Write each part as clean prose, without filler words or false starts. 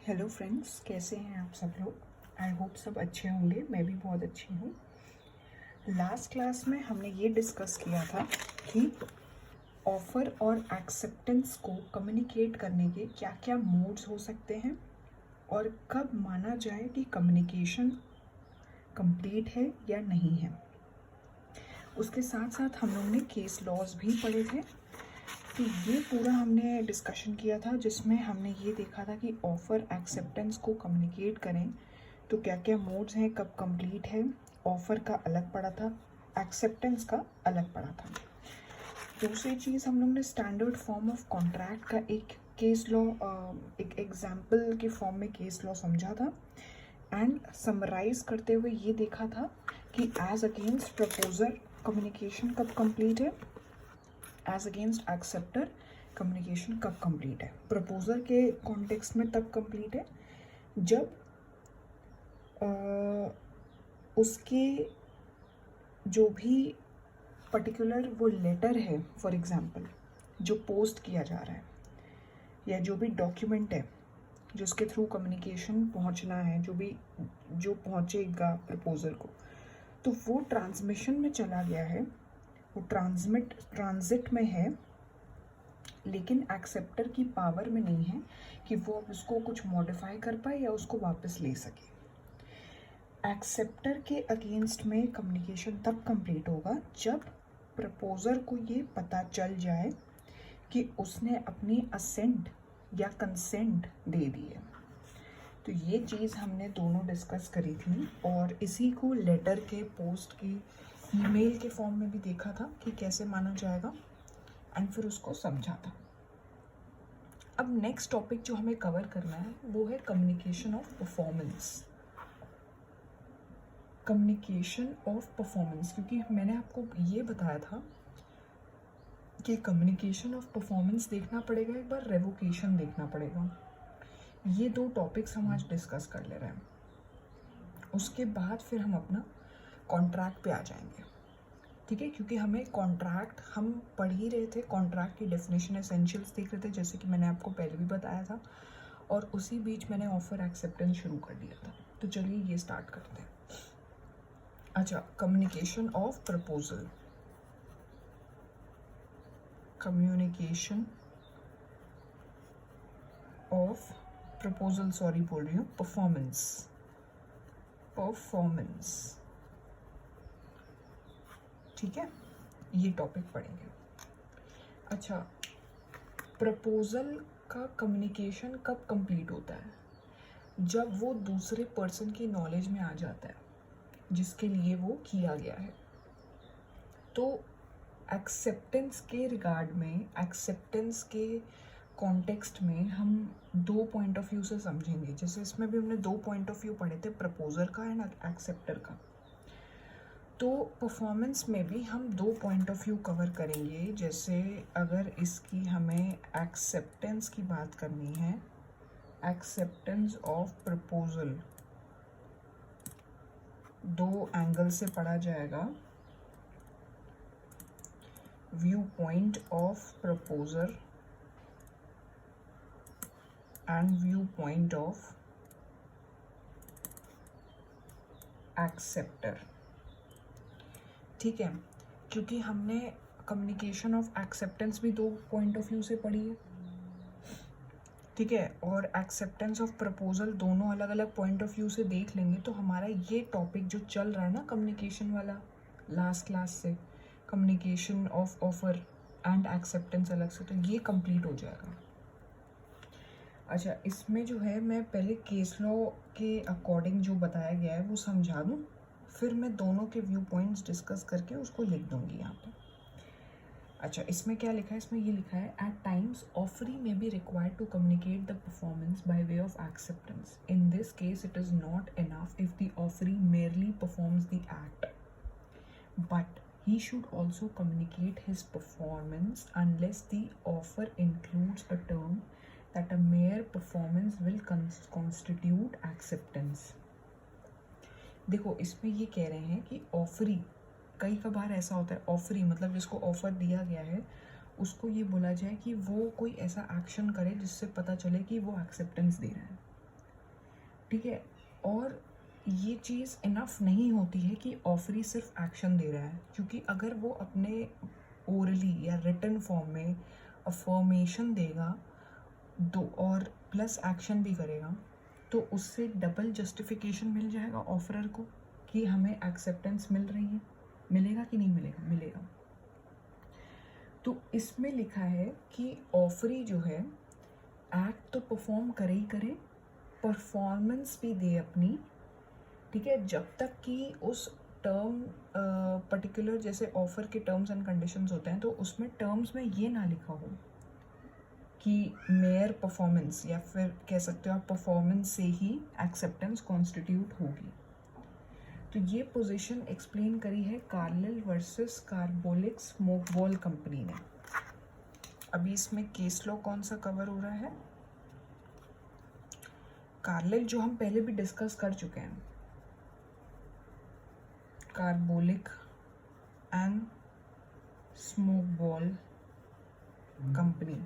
Hello friends, कैसे हैं आप सब लोग। आई होप सब अच्छे होंगे। मैं भी बहुत अच्छी हूँ। लास्ट क्लास में हमने ये डिस्कस किया था कि ऑफ़र और एक्सेप्टेंस को कम्युनिकेट करने के क्या क्या मोड्स हो सकते हैं और कब माना जाए कि कम्युनिकेशन कंप्लीट है या नहीं है। उसके साथ साथ हम लोगों ने केस लॉज भी पढ़े थे। तो ये पूरा हमने डिस्कशन किया था, जिसमें हमने ये देखा था कि ऑफ़र एक्सेप्टेंस को कम्युनिकेट करें तो क्या क्या मोड्स हैं, कब कंप्लीट है। ऑफ़र का अलग पड़ा था, एक्सेप्टेंस का अलग पड़ा था। दूसरी चीज़, हम लोग ने स्टैंडर्ड फॉर्म ऑफ कॉन्ट्रैक्ट का एक केस लॉ, एक एग्जाम्पल के फॉर्म में केस लॉ समझा था। एंड समराइज करते हुए ये देखा था कि एज अगेंस्ट प्रपोजर कम्युनिकेशन कब कंप्लीट है, एज अगेंस्ट एक्सेप्टर कम्युनिकेशन कब कंप्लीट है। प्रपोजर के कॉन्टेक्स्ट में तब कंप्लीट है जब उसके जो भी पर्टिकुलर वो लेटर है, फॉर एग्जांपल जो पोस्ट किया जा रहा है, या जो भी डॉक्यूमेंट है जिसके थ्रू कम्युनिकेशन पहुंचना है, जो पहुंचेगा प्रपोजर को, तो वो ट्रांसमिशन में चला गया है, वो ट्रांजिट में है, लेकिन एक्सेप्टर की पावर में नहीं है कि वो अब उसको कुछ मॉडिफाई कर पाए या उसको वापस ले सके। एक्सेप्टर के अगेंस्ट में कम्युनिकेशन तब कंप्लीट होगा जब प्रपोजर को ये पता चल जाए कि उसने अपनी असेंट या कंसेंट दे दी है। तो ये चीज़ हमने दोनों डिस्कस करी थी, और इसी को लेटर के, पोस्ट के, ईमेल के फॉर्म में भी देखा था कि कैसे माना जाएगा, एंड फिर उसको समझा था। अब नेक्स्ट टॉपिक जो हमें कवर करना है वो है communication of performance. Communication of performance, क्योंकि मैंने आपको ये बताया था कि कम्युनिकेशन ऑफ परफॉर्मेंस देखना पड़ेगा, एक बार रेवोकेशन देखना पड़ेगा। ये दो टॉपिक्स हम आज डिस्कस कर ले रहे हैं। उसके बाद फिर हम अपना कॉन्ट्रैक्ट पे आ जाएंगे, ठीक है। क्योंकि हमें कॉन्ट्रैक्ट, हम पढ़ ही रहे थे, कॉन्ट्रैक्ट की डेफिनेशन, एसेंशियल्स देख रहे थे, जैसे कि मैंने आपको पहले भी बताया था, और उसी बीच मैंने ऑफर एक्सेप्टेंस शुरू कर दिया था। तो चलिए ये स्टार्ट करते हैं। अच्छा, communication of proposal, communication of proposal, sorry बोल रही हूँ, परफॉर्मेंस, ठीक है, ये टॉपिक पढ़ेंगे। अच्छा, प्रपोजल का कम्युनिकेशन कब कंप्लीट होता है? जब वो दूसरे पर्सन की नॉलेज में आ जाता है जिसके लिए वो किया गया है। तो एक्सेप्टेंस के रिगार्ड में, एक्सेप्टेंस के कॉन्टेक्स्ट में हम दो पॉइंट ऑफ व्यू से समझेंगे। जैसे इसमें भी हमने दो पॉइंट ऑफ व्यू पढ़े थे, प्रपोजर का एंड एक्सेप्टर का। तो परफॉर्मेंस में भी हम दो पॉइंट ऑफ व्यू कवर करेंगे। जैसे अगर इसकी हमें एक्सेप्टेंस की बात करनी है, एक्सेप्टेंस ऑफ प्रपोजल दो एंगल से पढ़ा जाएगा, view point of proposer and view point of acceptor, ठीक है। क्योंकि हमने कम्युनिकेशन ऑफ एक्सेप्टेंस भी दो पॉइंट ऑफ व्यू से पढ़ी है, ठीक है, और एक्सेप्टेंस ऑफ प्रपोजल दोनों अलग अलग पॉइंट ऑफ व्यू से देख लेंगे। तो हमारा ये टॉपिक जो चल रहा है ना कम्युनिकेशन वाला, लास्ट क्लास से, communication of offer and acceptance अलग से, तो ये कंप्लीट हो जाएगा। अच्छा, इसमें जो है मैं पहले केस लॉ के अकॉर्डिंग जो बताया गया है वो समझा दूँ, फिर मैं दोनों के व्यू पॉइंट्स डिस्कस करके उसको लिख दूँगी यहाँ पे। अच्छा, इसमें क्या लिखा है? इसमें ये लिखा है, at times offeree may be required to communicate the performance by way of acceptance. In this case it is not enough if the offeree merely performs the act, but he should also communicate his performance unless the offer includes a term that a mere performance will constitute acceptance। देखो, इसमें ये कह रहे हैं कि offeree, कई बार ऐसा होता है, ऑफरी मतलब जिसको ऑफर दिया गया है उसको ये बोला जाए कि वो कोई ऐसा एक्शन करे जिससे पता चले कि वो एक्सेप्टेंस दे रहा है। ठीक है। और ये चीज़ इनफ नहीं होती है कि ऑफरी सिर्फ एक्शन दे रहा है, क्योंकि अगर वो अपने ओरली या रिटन फॉर्म में अफर्मेशन देगा दो और प्लस एक्शन भी करेगा, तो उससे डबल जस्टिफिकेशन मिल जाएगा ऑफरर को कि हमें एक्सेप्टेंस मिल रही है। मिलेगा कि नहीं मिलेगा? मिलेगा। तो इसमें लिखा है कि ऑफरी जो है एक्ट तो परफॉर्म करे ही करे, परफॉर्मेंस भी दे अपनी, ठीक है, जब तक कि उस टर्म पर्टिकुलर, जैसे ऑफर के टर्म्स एंड कंडीशंस होते हैं, तो उसमें टर्म्स में ये ना लिखा हो कि मेयर परफॉर्मेंस, या फिर कह सकते हो आप परफॉर्मेंस से ही एक्सेप्टेंस कॉन्स्टिट्यूट होगी। तो ये पोजीशन एक्सप्लेन करी है Carlill versus carbolic smoke ball company ने। अभी इसमें केस लॉ कौन सा कवर हो रहा है? कार्लिल जो हम पहले भी डिस्कस कर चुके हैं, carbolic and smoke ball company.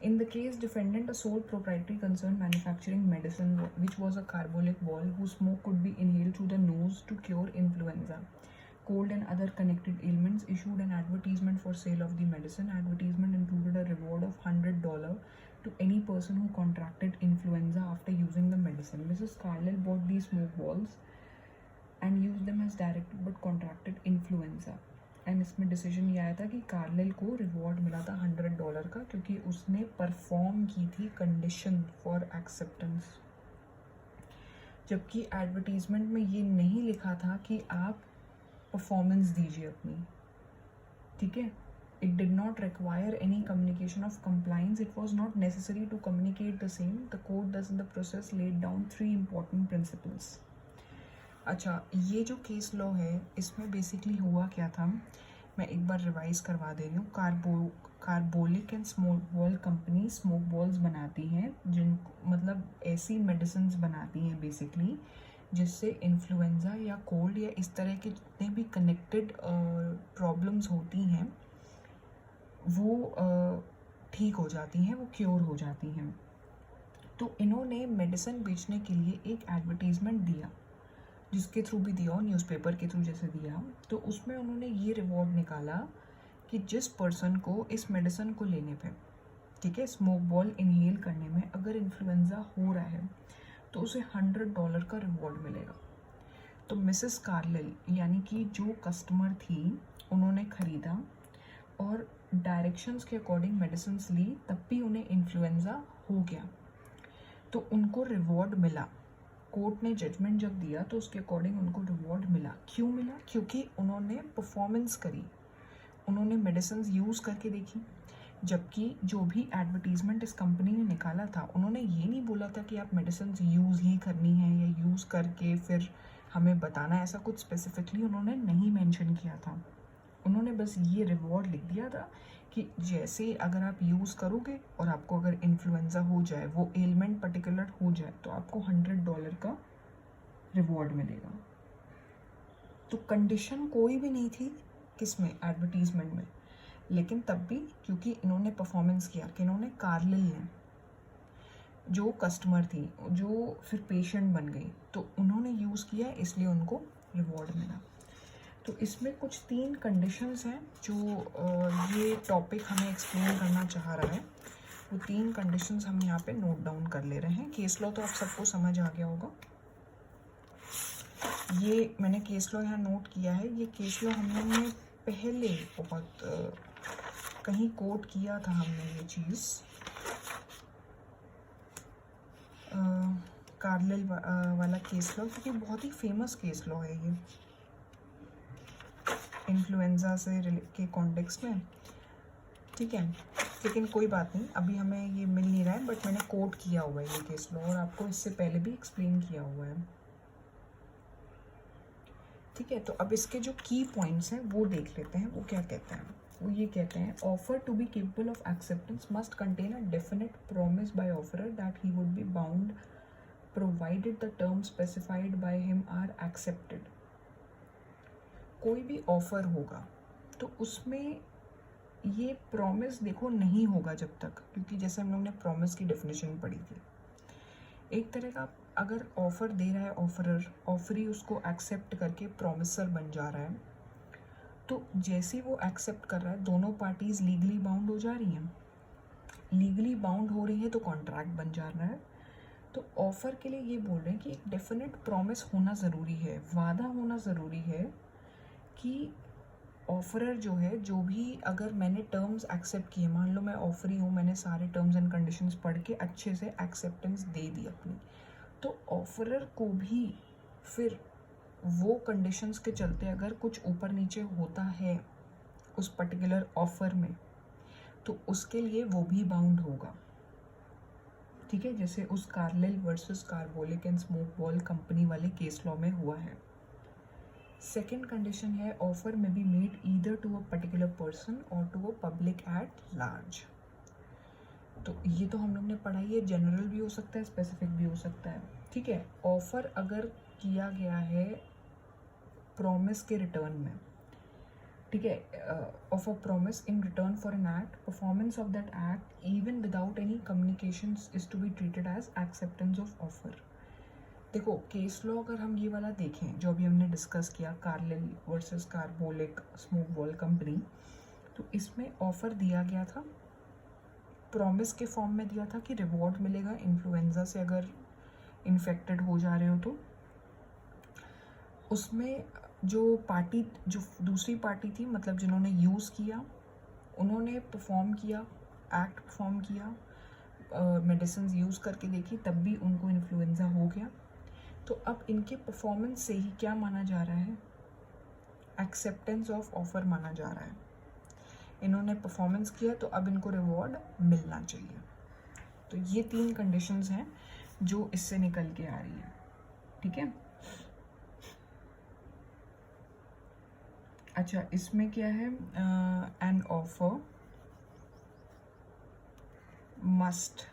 In the case, defendant a sole proprietary concern manufacturing medicine which was a carbolic ball whose smoke could be inhaled through the nose to cure influenza, cold and other connected ailments, issued an advertisement for sale of the medicine. Advertisement included a reward of $100 to any person who contracted influenza after using the medicine. Mrs. Carlyle bought these smoke balls and used them as directed but contracted influenza. And इसमें decision ये आया था कि Carlill को reward मिला था $100 का, क्योंकि उसने परफॉर्म की थी कंडीशन फॉर एक्सेप्टेंस, जबकि एडवर्टीजमेंट में ये नहीं लिखा था कि आप परफॉर्मेंस दीजिए अपनी, ठीक है। It did not require any communication of compliance, it was not necessary to communicate the same. The court does in the process laid down 3 important principles. अच्छा, ये जो केस लॉ है इसमें बेसिकली हुआ क्या था, मैं एक बार रिवाइज करवा दे रही हूँ। Carbolic and smoke ball company smoke balls बनाती हैं, जिन मतलब ऐसी मेडिसिन्स बनाती हैं बेसिकली जिससे इन्फ्लुएंजा या कोल्ड या इस तरह के जितने भी कनेक्टेड प्रॉब्लम्स होती हैं वो ठीक हो जाती हैं, वो क्योर हो जाती हैं। तो इन्होंने मेडिसिन बेचने के लिए एक एडवर्टीज़मेंट दिया, जिसके थ्रू भी दिया, न्यूज़पेपर के थ्रू जैसे दिया, तो उसमें उन्होंने ये रिवॉर्ड निकाला कि जिस पर्सन को इस मेडिसिन को लेने पे, ठीक है, स्मोक बॉल इनहेल करने में अगर इन्फ्लुएंजा हो रहा है तो उसे $100 का रिवॉर्ड मिलेगा। तो मिसेस कार्लिल यानी कि जो कस्टमर थी, उन्होंने ख़रीदा और डायरेक्शंस के अकॉर्डिंग मेडिसिन ली, तब भी उन्हें इन्फ्लुएंजा हो गया, तो उनको रिवॉर्ड मिला। कोर्ट ने जजमेंट जब दिया तो उसके अकॉर्डिंग उनको रिवॉर्ड मिला। क्यों मिला? क्योंकि उन्होंने परफॉर्मेंस करी, उन्होंने मेडिसिन यूज़ करके देखी। जबकि जो भी एडवर्टीज़मेंट इस कंपनी ने निकाला था, उन्होंने ये नहीं बोला था कि आप मेडिसिन यूज़ ही करनी है या यूज़ करके फिर हमें बताना, ऐसा कुछ स्पेसिफिकली उन्होंने नहीं मेंशन किया था। उन्होंने बस ये रिवॉर्ड लिख दिया था कि जैसे अगर आप यूज़ करोगे और आपको अगर इन्फ्लुएंजा हो जाए, वो एलिमेंट पर्टिकुलर हो जाए, तो आपको $100 का रिवॉर्ड मिलेगा। तो कंडीशन कोई भी नहीं थी किसमें, एडवर्टीजमेंट में, लेकिन तब भी क्योंकि इन्होंने परफॉर्मेंस किया, कि इन्होंने कार्लिल ने जो कस्टमर थी, जो फिर पेशेंट बन गई, तो उन्होंने यूज़ किया, इसलिए उनको रिवॉर्ड मिला। तो इसमें कुछ 3 कंडीशंस हैं जो ये टॉपिक हमें एक्सप्लेन करना चाह रहा है। वो 3 कंडीशंस हम यहाँ पे नोट डाउन कर ले रहे हैं। केस लॉ तो आप सबको समझ आ गया होगा। ये मैंने केस लॉ यहाँ नोट किया है। ये केस लॉ हमने पहले बहुत कहीं कोट किया था हमने ये चीज़, कार्लिल वाला केस लॉ, क्योंकि बहुत ही फेमस केस लॉ है ये इन्फ्लुएंजा से के कॉन्टेक्स्ट में, ठीक है। लेकिन कोई बात नहीं, अभी हमें ये मिल नहीं रहा है, बट मैंने कोट किया हुआ है ये केस लॉ और आपको इससे पहले भी एक्सप्लेन किया हुआ है, ठीक है। तो अब इसके जो की पॉइंट्स हैं वो देख लेते हैं। वो क्या कहते हैं? वो ये कहते हैं, offer to be capable of acceptance must contain a definite promise by offerer that he would be bound provided the term specified by him are accepted. कोई भी ऑफर होगा तो उसमें ये प्रॉमिस देखो नहीं होगा जब तक, क्योंकि जैसे हम लोग ने प्रॉमिस की डेफिनेशन पढ़ी थी, एक तरह का अगर ऑफ़र दे रहा है ऑफरर, ऑफरी उसको एक्सेप्ट करके प्रॉमिसर बन जा रहा है, तो जैसे वो एक्सेप्ट कर रहा है दोनों पार्टीज़ लीगली बाउंड हो जा रही हैं। लीगली बाउंड हो रही है तो कॉन्ट्रैक्ट बन जा रहा है। तो ऑफ़र के लिए ये बोल रहे हैं कि एक डेफिनेट प्रॉमिस होना ज़रूरी है, वादा होना ज़रूरी है कि ऑफरर जो है, जो भी अगर मैंने टर्म्स एक्सेप्ट किए, मान लो मैं ऑफरी हूँ, मैंने सारे टर्म्स एंड कंडीशंस पढ़ के अच्छे से एक्सेप्टेंस दे दी अपनी, तो ऑफरर को भी फिर वो कंडीशंस के चलते अगर कुछ ऊपर नीचे होता है उस पर्टिकुलर ऑफ़र में, तो उसके लिए वो भी बाउंड होगा। ठीक है, जैसे उस Carlill versus Carbolic and smoke ball company वाले केस लॉ में हुआ है। सेकेंड कंडीशन है ऑफर में be made either to a particular person और to a public at large. तो ये तो हम लोग ने पढ़ा ही है, जनरल भी हो सकता है, स्पेसिफिक भी हो सकता है। ठीक है, ऑफर अगर किया गया है प्रॉमिस के रिटर्न में, ठीक है, of a promise in return for an act, performance of that act even without any communications is to be treated as acceptance of offer. देखो केस लॉ अगर हम ये वाला देखें जो अभी हमने डिस्कस किया, Carlill versus carbolic smoke ball company, तो इसमें ऑफर दिया गया था, प्रॉमिस के फॉर्म में दिया था कि रिवॉर्ड मिलेगा इन्फ्लुएंजा से अगर इन्फेक्टेड हो जा रहे हो तो। उसमें जो पार्टी, जो दूसरी पार्टी थी, मतलब जिन्होंने यूज़ किया, उन्होंने परफॉर्म किया, एक्ट परफॉर्म किया, मेडिसिन यूज़ करके देखी, तब भी उनको इन्फ्लुएंजा हो गया। तो अब इनके परफॉर्मेंस से ही क्या माना जा रहा है, एक्सेप्टेंस ऑफ ऑफर माना जा रहा है। इन्होंने परफॉर्मेंस किया तो अब इनको रिवॉर्ड मिलना चाहिए। तो ये 3 कंडीशंस हैं जो इससे निकल के आ रही है। ठीक है, अच्छा इसमें क्या है, N offer must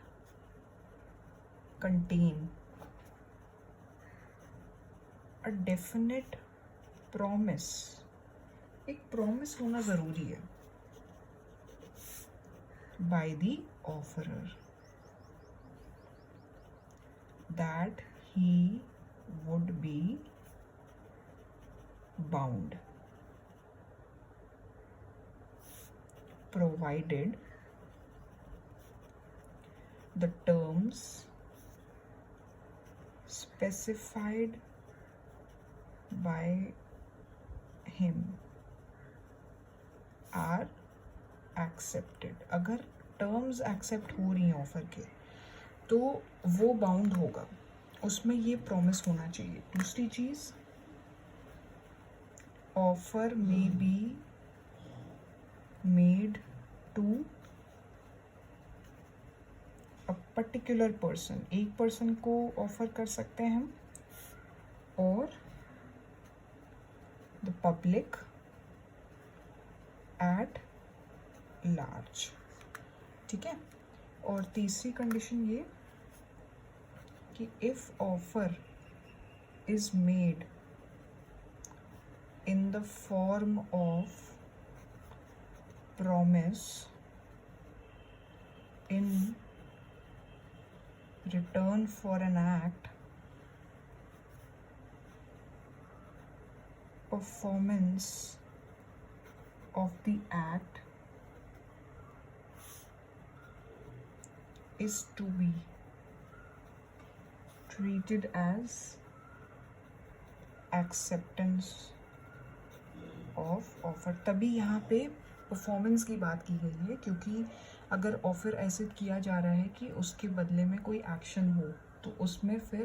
contain a definite promise, एक प्रॉमिस होना ज़रूरी है by the offeror that he would be bound provided the terms specified by him are accepted। अगर टर्म्स एक्सेप्ट हो रही हैं ऑफर के तो वो बाउंड होगा, उसमें ये प्रॉमिस होना चाहिए। दूसरी चीज़, ऑफर में be made to a particular person, एक पर्सन को ऑफर कर सकते हैं हम, और द पब्लिक एट लार्ज। ठीक है, और तीसरी कंडीशन ये कि if offer is made in the form of promise in return for an act, performance of the act is to be treated as acceptance of offer। तभी यहाँ पे performance की बात की गई है, क्योंकि अगर ऑफ़र ऐसे किया जा रहा है कि उसके बदले में कोई एक्शन हो, तो उसमें फिर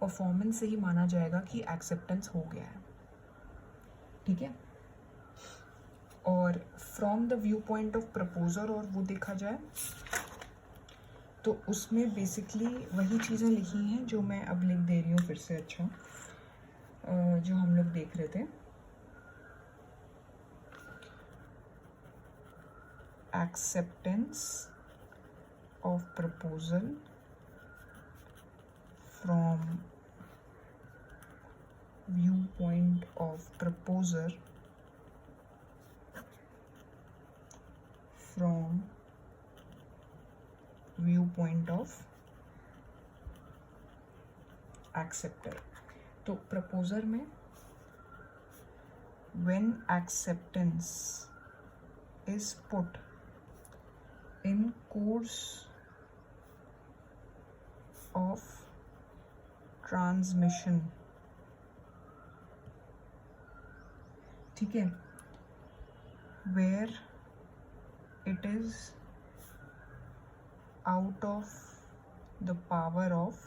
परफॉर्मेंस से ही माना जाएगा कि एक्सेप्टेंस हो गया है। ठीक है, और from the view point of proposer और वो देखा जाए तो उसमें बेसिकली वही चीज़ें लिखी हैं जो मैं अब लिख दे रही हूँ फिर से। अच्छा, जो हम लोग देख रहे थे, acceptance of proposal from viewpoint of proposer, from viewpoint of acceptor. तो प्रपोजर में when acceptance is put in course of transmission, ठीक है, where it is out of the power of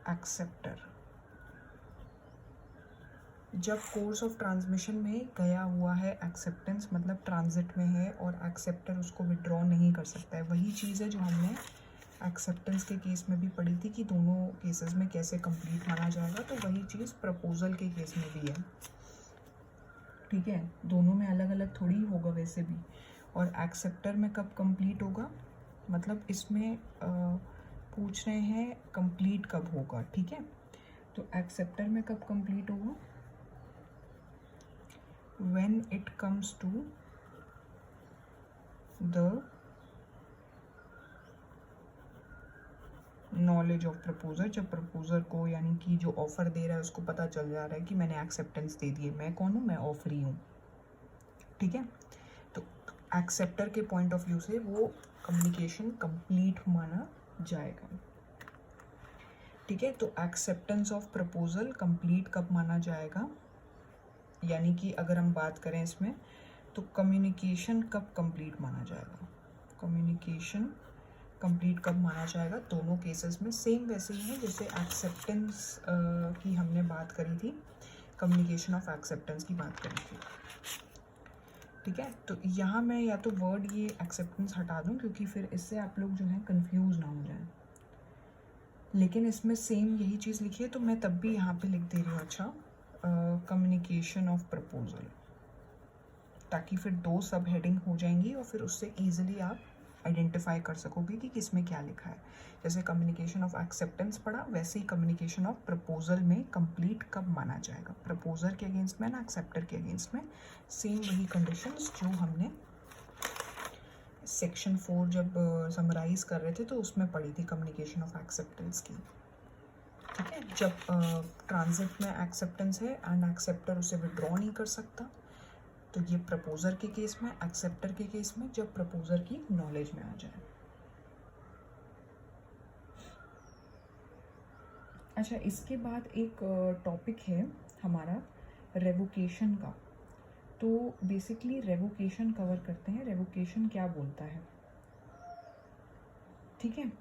acceptor। जब कोर्स ऑफ ट्रांसमिशन में गया हुआ है acceptance, मतलब ट्रांजिट में है और एक्सेप्टर उसको विड्रॉ नहीं कर सकता है। वही चीज़ है जो हमने एक्सेप्टेंस के केस में भी पढ़ी थी कि दोनों केसेस में कैसे कंप्लीट माना जाएगा, तो वही चीज़ प्रपोजल के केस में भी है, ठीक है। दोनों में अलग अलग थोड़ी होगा वैसे भी। और एक्सेप्टर में कब कंप्लीट होगा, मतलब इसमें पूछ रहे हैं कंप्लीट कब होगा, ठीक है। तो एक्सेप्टर में कब कंप्लीट होगा, when it comes to the knowledge of proposer, जब प्रपोजर को यानी कि जो ऑफर दे रहा है उसको पता चल जा रहा है कि मैंने एक्सेप्टेंस दे दी है, मैं कौन हूँ, मैं ऑफरी हूँ, ठीक है। तो एक्सेप्टर के पॉइंट ऑफ व्यू से वो कम्युनिकेशन कंप्लीट माना जाएगा, ठीक है। तो एक्सेप्टेंस ऑफ प्रपोजल कंप्लीट कब माना जाएगा, यानी कि अगर हम बात करें इसमें तो कम्युनिकेशन कब कंप्लीट माना जाएगा, कम्युनिकेशन कंप्लीट कब माना जाएगा। दोनों केसेस में सेम वैसे ही है जैसे एक्सेप्टेंस की हमने बात करी थी, कम्युनिकेशन ऑफ एक्सेप्टेंस की बात करी थी, ठीक है। तो यहाँ मैं या तो वर्ड ये एक्सेप्टेंस हटा दूँ क्योंकि फिर इससे आप लोग जो है कंफ्यूज ना हो जाए, लेकिन इसमें सेम यही चीज़ लिखी है तो मैं तब भी यहाँ पे लिख दे रही हूँ, अच्छा कम्युनिकेशन ऑफ प्रपोजल, ताकि फिर दो सब हेडिंग हो जाएंगी और फिर उससे ईजिली आप आइडेंटिफाई कर सकोगे कि किस में क्या लिखा है। जैसे कम्युनिकेशन ऑफ एक्सेप्टेंस पढ़ा, वैसे ही कम्युनिकेशन ऑफ प्रपोजल में कंप्लीट कब माना जाएगा, प्रपोजर के अगेंस्ट में ना एक्सेप्टर के अगेंस्ट में। सेम वही कंडीशंस जो हमने सेक्शन 4 जब समराइज कर रहे थे तो उसमें पढ़ी थी कम्युनिकेशन ऑफ एक्सेप्टेंस की, ठीक है। जब ट्रांजिट में एक्सेप्टेंस है एंड एक्सेप्टर उसे विड्रॉ नहीं कर सकता, तो ये प्रपोजर के केस में, एक्सेप्टर के केस में जब प्रपोजर की नॉलेज में आ जाए। अच्छा, इसके बाद एक टॉपिक है हमारा रेवोकेशन का। तो बेसिकली रेवोकेशन कवर करते हैं, रेवोकेशन क्या बोलता है, ठीक है।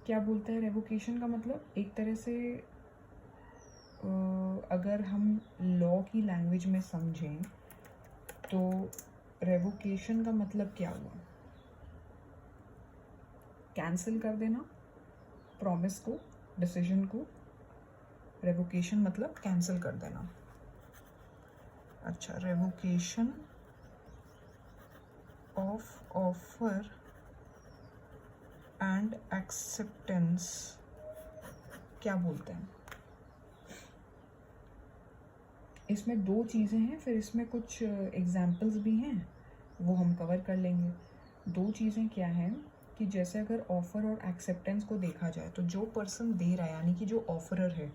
क्या बोलता है रेवोकेशन का मतलब, एक तरह से अगर हम लॉ की लैंग्वेज में समझें तो रेवोकेशन का मतलब क्या हुआ, कैंसिल कर देना प्रॉमिस को, डिसीजन को, रेवोकेशन मतलब कैंसिल कर देना। अच्छा, revocation of offer and acceptance क्या बोलते हैं, इसमें दो चीज़ें हैं, फिर इसमें कुछ एग्जाम्पल्स भी हैं वो हम कवर कर लेंगे। दो चीज़ें क्या हैं कि जैसे अगर ऑफ़र और एक्सेप्टेंस को देखा जाए तो जो पर्सन दे रहा है यानी कि जो ऑफरर है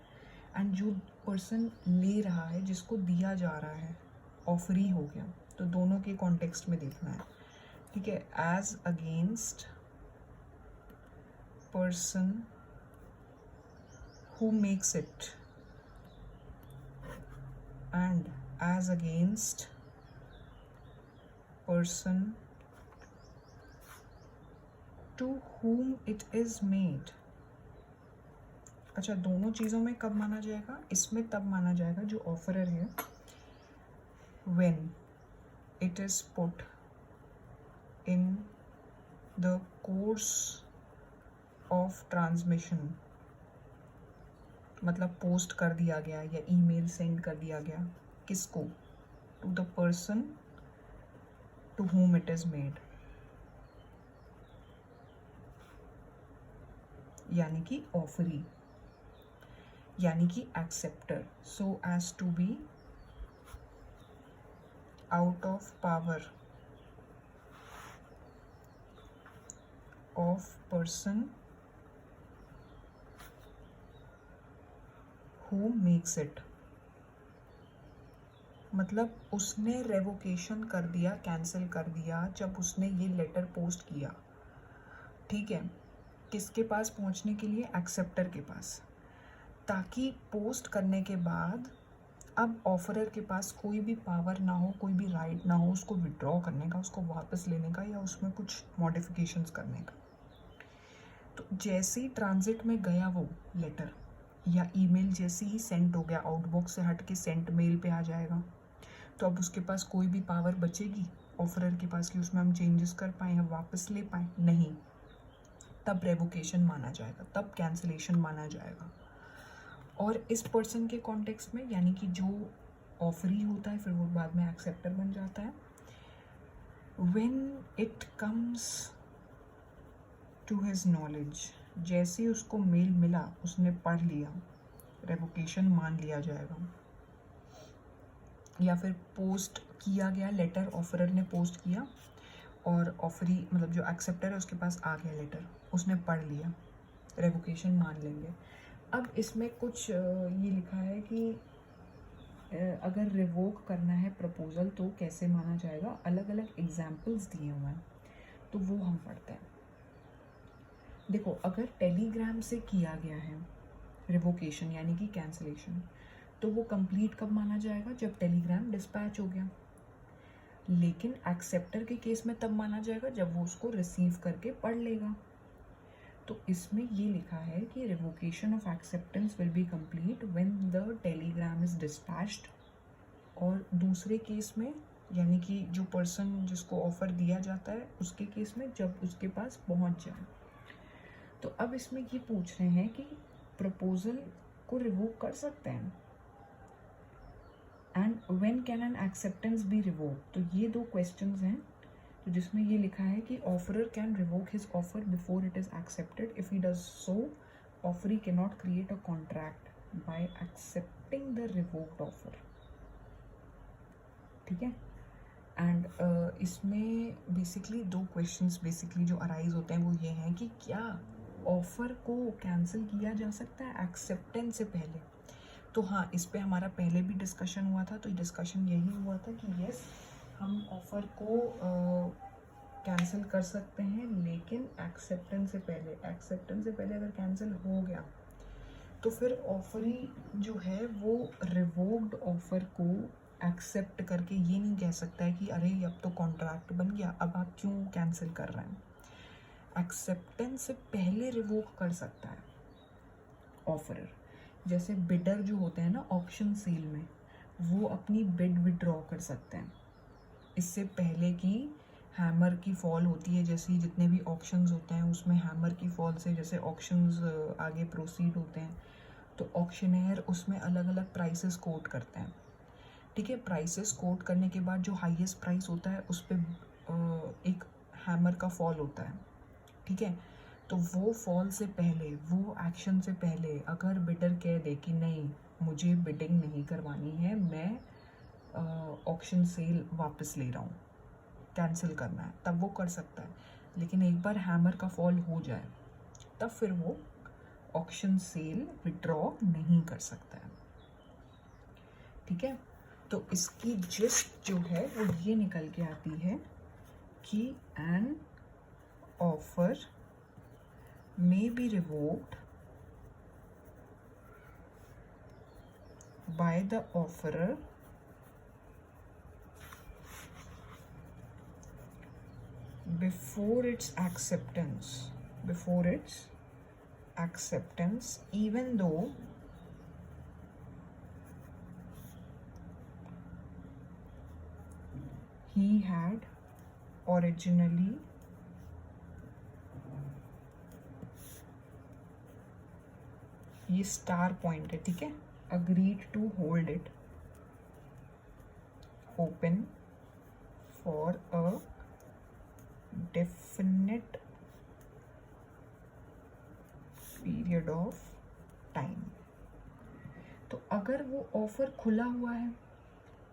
एंड जो पर्सन ले रहा है, जिसको दिया जा रहा है, ऑफरी हो गया, तो दोनों के कॉन्टेक्स्ट में देखना है, ठीक है। As against person who makes it and as against person to whom it is made। अच्छा, दोनों चीज़ों में कब माना जाएगा, इसमें तब माना जाएगा जो ऑफरर है when it is put in the course of transmission, मतलब पोस्ट कर दिया गया या ईमेल सेंड कर दिया गया, किसको, to the person to whom it is made, यानी कि ऑफरी यानी कि acceptor, so as to be out of power of person who makes it, मतलब उसने रेवोकेशन कर दिया, कैंसिल कर दिया जब उसने ये लेटर पोस्ट किया, ठीक है, किसके पास पहुंचने के लिए, एक्सेप्टर के पास, ताकि पोस्ट करने के बाद अब ऑफरर के पास कोई भी पावर ना हो, कोई भी राइट ना हो उसको विड्रॉ करने का, उसको वापस लेने का या उसमें कुछ मॉडिफिकेशंस करने का। तो जैसे ही ट्रांजिट में गया वो लेटर या ईमेल जैसे ही सेंड हो गया, आउटबॉक्स से हट के सेंट मेल पे आ जाएगा, तो अब उसके पास कोई भी पावर बचेगी ऑफरर के पास कि उसमें हम चेंजेस कर पाएँ, हम वापस ले पाएँ? नहीं। तब रेवोकेशन माना जाएगा, तब कैंसिलेशन माना जाएगा। और इस पर्सन के कॉन्टेक्स्ट में, यानी कि जो ऑफरी होता है फिर वो बाद में एक्सेप्टर बन जाता है, when it comes to his knowledge, जैसे ही उसको मेल मिला उसने पढ़ लिया, रेवोकेशन मान लिया जाएगा। या फिर पोस्ट किया गया लेटर, ऑफरर ने पोस्ट किया और ऑफरी मतलब जो एक्सेप्टर है उसके पास आ गया लेटर, उसने पढ़ लिया, रेवोकेशन मान लेंगे। अब इसमें कुछ ये लिखा है कि अगर रिवोक करना है प्रपोजल तो कैसे माना जाएगा, अलग अलग एग्जाम्पल्स दिए हुए हैं, तो वो हम पढ़ते हैं। देखो, अगर टेलीग्राम से किया गया है रिवोकेशन यानी कि कैंसिलेशन, तो वो कंप्लीट कब माना जाएगा, जब टेलीग्राम डिस्पैच हो गया। लेकिन एक्सेप्टर के केस में तब माना जाएगा जब वो उसको रिसीव करके पढ़ लेगा। तो इसमें ये लिखा है कि revocation of acceptance will be complete when the Telegram is dispatched. और दूसरे केस में, यानी कि जो पर्सन जिसको ऑफर दिया जाता है उसके केस में, जब उसके पास पहुंच जाए। तो अब इसमें ये पूछ रहे हैं कि प्रपोजल को रिवोक कर सकते हैं, and when can an acceptance be revoke. तो ये दो क्वेश्चंस हैं, तो जिसमें ये लिखा है कि offeror can revoke his offer before it is accepted, if he does so offeree can not create a contract by accepting the revoked offer. ठीक है। एंड इसमें बेसिकली दो क्वेश्चंस बेसिकली जो अराइज होते हैं वो ये हैं कि क्या ऑफ़र को कैंसिल किया जा सकता है एक्सेप्टेंस से पहले। तो हाँ, इस पे हमारा पहले भी डिस्कशन हुआ था, तो डिस्कशन यही हुआ था कि यस, हम ऑफ़र को कैंसिल कर सकते हैं, लेकिन एक्सेप्टेंस से पहले। एक्सेप्टेंस से पहले अगर कैंसिल हो गया तो फिर ऑफरी जो है वो रिवोक्ड ऑफ़र को एक्सेप्ट करके ये नहीं कह सकता है कि अरे अब तो कॉन्ट्रैक्ट बन गया, अब आप क्यों कैंसिल कर रहे हैं। एक्सेप्टेंस से पहले रिवोक कर सकता है ऑफरर। जैसे बिडर जो होते हैं ना ऑक्शन सेल में, वो अपनी बिड विड्रॉ कर सकते हैं इससे पहले कि हैमर की फॉल होती है। जैसे जितने भी ऑक्शंस होते हैं उसमें हैमर की फॉल से जैसे ऑक्शंस आगे प्रोसीड होते हैं, तो ऑक्शनेयर उसमें अलग अलग प्राइसेस कोट करते हैं। ठीक है, प्राइसेस कोट करने के बाद जो हाईएस्ट प्राइस होता है उस पर एक हैमर का फॉल होता है। ठीक है, तो वो फॉल से पहले, वो एक्शन से पहले अगर बिडर कह दे कि नहीं, मुझे बिडिंग नहीं करवानी है, मैं ऑक्शन सेल वापस ले रहा हूँ, कैंसिल करना है, तब वो कर सकता है। लेकिन एक बार हैमर का फॉल हो जाए तब फिर वो ऑक्शन सेल विड्रॉ नहीं कर सकता है। ठीक है, तो इसकी जिस्ट जो है वो ये निकल के आती है कि an offer may be revoked by the offerer before its acceptance, even though he had originally ये स्टार पॉइंट है। ठीक है, agreed to hold it open for a definite period of time. तो अगर वो ऑफर खुला हुआ है,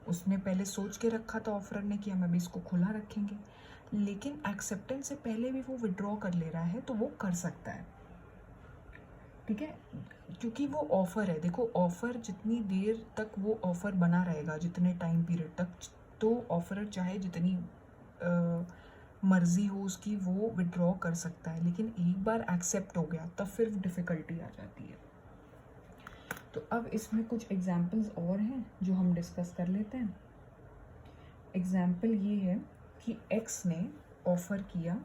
उसने पहले सोच के रखा था ऑफर ने कि हम अभी इसको खुला रखेंगे, लेकिन एक्सेप्टेंस से पहले भी वो विड्रॉ कर ले रहा है, तो वो कर सकता है। ठीक है, क्योंकि वो ऑफ़र है, देखो ऑफ़र जितनी देर तक वो ऑफ़र बना रहेगा, जितने टाइम पीरियड तक, तो ऑफ़र चाहे जितनी मर्ज़ी हो उसकी वो विड्रॉ कर सकता है, लेकिन एक बार एक्सेप्ट हो गया तब फिर डिफ़िकल्टी आ जाती है। तो अब इसमें कुछ एग्जांपल्स और हैं जो हम डिस्कस कर लेते हैं। एग्जांपल ये है कि एक्स ने ऑफ़र किया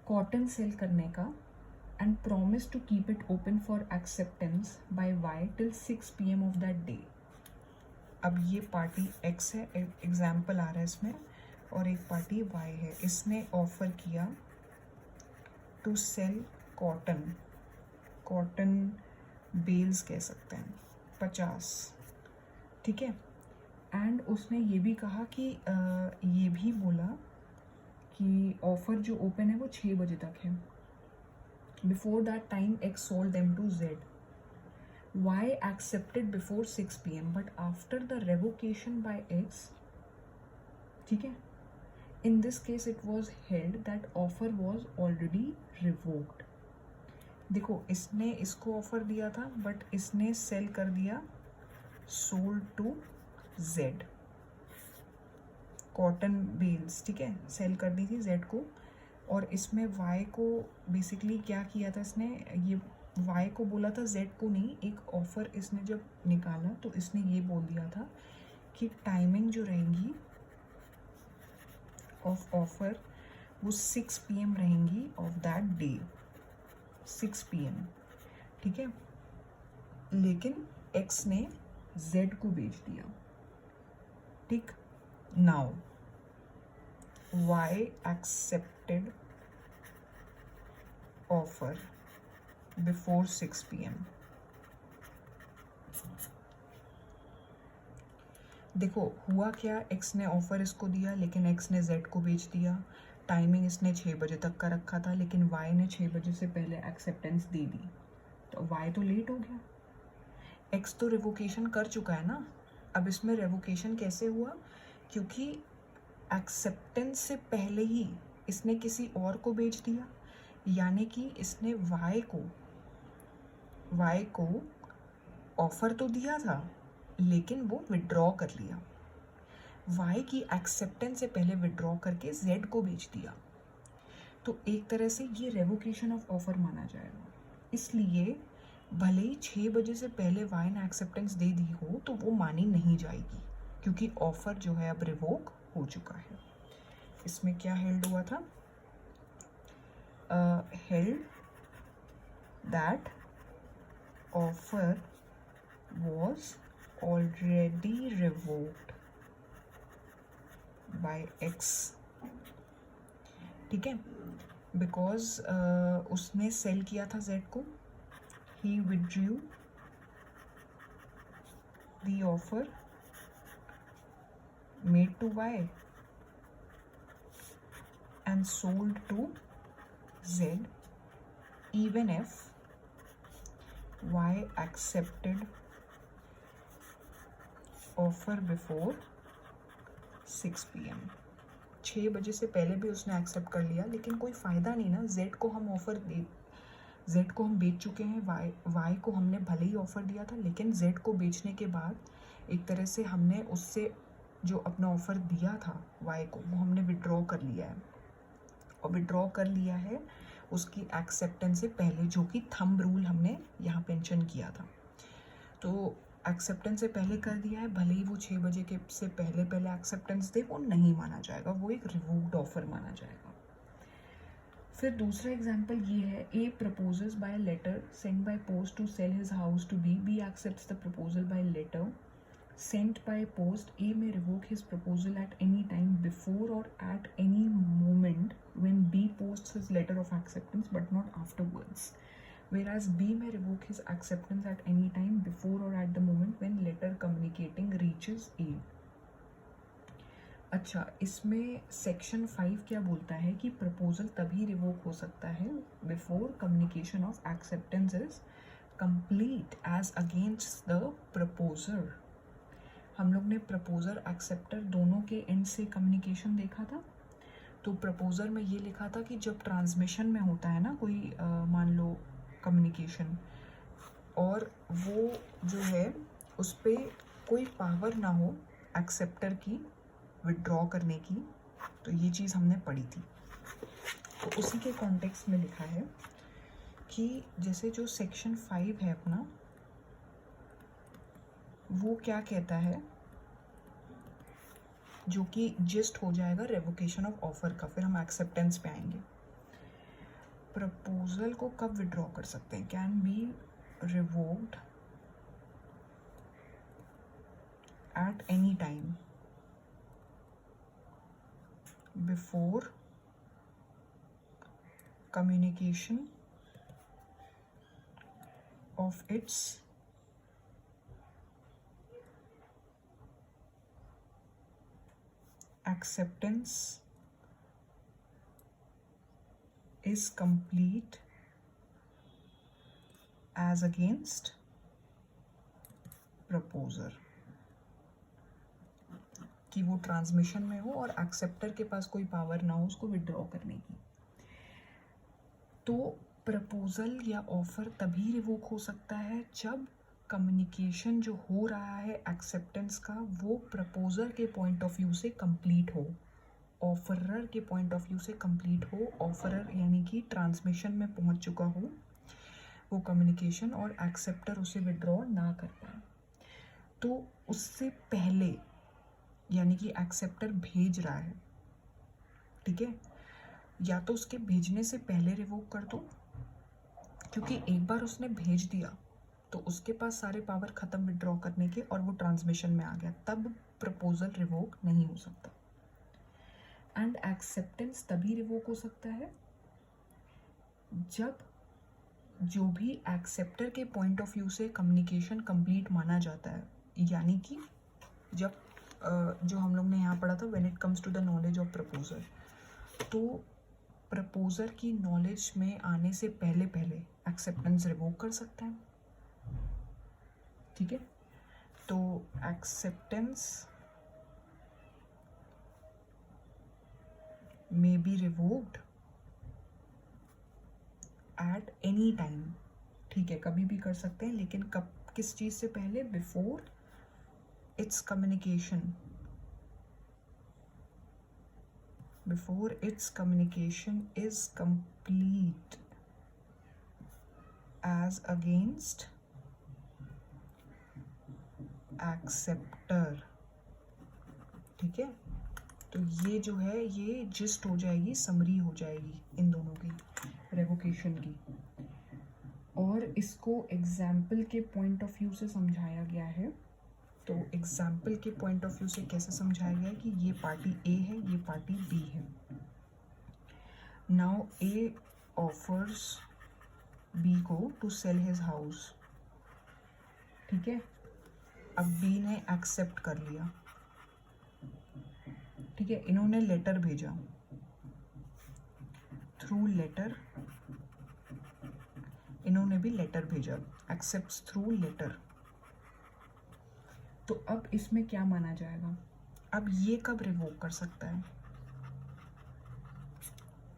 कॉटन सेल करने का and promise to keep it open for acceptance by Y till 6 PM of that day. अब ये पार्टी X है, एग्जाम्पल आ रहा है इसमें, और एक पार्टी Y है। इसने ऑफ़र किया टू सेल कॉटन बेल्स कह सकते हैं 50, ठीक है। एंड उसने ये भी कहा कि ये भी बोला कि ऑफ़र जो ओपन है वो 6 बजे तक है। Before that time, X sold them to Z. Y accepted before 6 PM, but after the revocation by X, ठीक है, in this case it was held that offer was already revoked. देखो इसने इसको ऑफर दिया था बट इसने sale कर दिया sold to Z cotton bales, ठीक है, सेल कर दी थी Z को, और इसमें Y को बेसिकली क्या किया था इसने, ये Y को बोला था, Z को नहीं। एक ऑफ़र इसने जब निकाला तो इसने ये बोल दिया था कि टाइमिंग जो रहेंगी ऑफ ऑफ़र वो 6 PM रहेंगी ऑफ दैट डे, 6 PM, ठीक है। लेकिन X ने Z को बेच दिया, ठीक। Now Y accepted offer before 6 PM. देखो हुआ क्या, X ने ऑफ़र इसको दिया लेकिन X ने Z को बेच दिया। टाइमिंग इसने 6 बजे तक का रखा था लेकिन Y ने 6 बजे से पहले एक्सेप्टेंस दे दी, तो Y तो लेट हो गया। X तो रिवोकेशन कर चुका है ना। अब इसमें रिवोकेशन कैसे हुआ, क्योंकि एक्सेप्टेंस से पहले ही इसने किसी और को बेच दिया, यानी कि इसने Y को ऑफ़र तो दिया था लेकिन वो विड्रॉ कर लिया। Y की एक्सेप्टेंस से पहले विड्रॉ करके Z को बेच दिया, तो एक तरह से ये रेवोकेशन ऑफ ऑफ़र माना जाएगा। इसलिए भले ही 6 बजे से पहले Y ने एक्सेप्टेंस दे दी हो तो वो मानी नहीं जाएगी, क्योंकि ऑफ़र जो है अब रिवोक हो चुका है। इसमें क्या हेल्ड हुआ था, held that offer was already revoked by X, ठीक है, बिकॉज उसने सेल किया था Z को, he withdrew the offer made to Y and sold to Z even if Y accepted offer before 6 PM। 6 बजे से पहले भी उसने एक्सेप्ट कर लिया लेकिन कोई फ़ायदा नहीं ना, Z को हम बेच चुके हैं। Y को हमने भले ही ऑफ़र दिया था लेकिन Z को बेचने के बाद एक तरह से हमने उससे जो अपना ऑफ़र दिया था Y को वो हमने विड्रॉ कर लिया है, और विड्रॉ कर लिया है उसकी एक्सेप्टेंस से पहले, जो कि थंब रूल हमने यहाँ मेंशन किया था। तो एक्सेप्टेंस से पहले कर दिया है, भले ही वो 6 बजे के से पहले एक्सेप्टेंस दे, वो नहीं माना जाएगा, वो एक रिवोक्ड ऑफर माना जाएगा। फिर दूसरा एग्जांपल ये है, A proposes by letter sent by post to sell his house to B accepts the proposal by letter sent by post. A may revoke his proposal at any time before or at any moment when B posts his letter of acceptance but not afterwards, whereas B may revoke his acceptance at any time before or at the moment when letter communicating reaches A. अच्छा, इसमें section 5 क्या बोलता है कि proposal तभी revoke हो सकता है before communication of acceptance is complete as against the proposer. हम लोग ने प्रपोजर एक्सेप्टर दोनों के एंड से कम्युनिकेशन देखा था। तो प्रपोजर में ये लिखा था कि जब ट्रांसमिशन में होता है ना कोई मान लो कम्युनिकेशन, और वो जो है उस पर कोई पावर ना हो एक्सेप्टर की विड्रॉ करने की। तो ये चीज़ हमने पढ़ी थी। तो उसी के कॉन्टेक्स्ट में लिखा है कि जैसे जो सेक्शन 5 है अपना, वो क्या कहता है, जो कि जिस्ट हो जाएगा रेवोकेशन ऑफ ऑफर का। फिर हम एक्सेप्टेंस पे आएंगे। प्रपोजल को कब विड्रॉ कर सकते हैं? Can be revoked at any time before communication of its acceptance is complete as against proposer, कि वो ट्रांसमिशन में हो और एक्सेप्टर के पास कोई पावर ना हो उसको विड्रॉ करने की। तो प्रपोजल या ऑफर तभी रिवोक हो सकता है जब कम्युनिकेशन जो हो रहा है एक्सेप्टेंस का वो प्रपोजर के पॉइंट ऑफ व्यू से कंप्लीट हो, ऑफरर के पॉइंट ऑफ व्यू से कंप्लीट हो। ऑफरर यानी कि ट्रांसमिशन में पहुंच चुका हो वो कम्युनिकेशन और एक्सेप्टर उसे विड्रॉ ना कर पाए। तो उससे पहले यानी कि एक्सेप्टर भेज रहा है, ठीक है, या तो उसके भेजने से पहले रिवोक कर दो, क्योंकि एक बार उसने भेज दिया तो उसके पास सारे पावर ख़त्म विड्रॉ करने के और वो ट्रांसमिशन में आ गया, तब प्रपोजल रिवोक नहीं हो सकता। एंड एक्सेप्टेंस तभी रिवोक हो सकता है जब जो भी एक्सेप्टर के पॉइंट ऑफ व्यू से कम्युनिकेशन कंप्लीट माना जाता है, यानी कि जब जो हम लोग ने यहाँ पढ़ा था when it comes to the knowledge of proposer, तो प्रपोजर की नॉलेज में आने से पहले पहले एक्सेप्टेंस रिवोक कर सकता है, ठीक है। तो acceptance may be revoked at any time, ठीक है, कभी भी कर सकते हैं, लेकिन कब, किस चीज़ से पहले? Before its communication, before its communication is complete as against acceptor, ठीक है। तो ये जो है ये जिस्ट हो जाएगी, समरी हो जाएगी इन दोनों की, रेवोकेशन की। और इसको एग्जाम्पल के पॉइंट ऑफ व्यू से समझाया गया है। तो एग्जाम्पल के पॉइंट ऑफ व्यू से कैसे समझाया गया है कि ये पार्टी ए है, ये पार्टी बी है। नाउ ए ऑफर्स बी को टू सेल हिज हाउस, ठीक है। अब बी ने एक्सेप्ट कर लिया, ठीक है, इन्होंने लेटर भेजा, थ्रू लेटर इन्होंने भी लेटर भेजा, एक्सेप्ट्स थ्रू लेटर। तो अब इसमें क्या माना जाएगा? अब ये कब रिवोक कर सकता है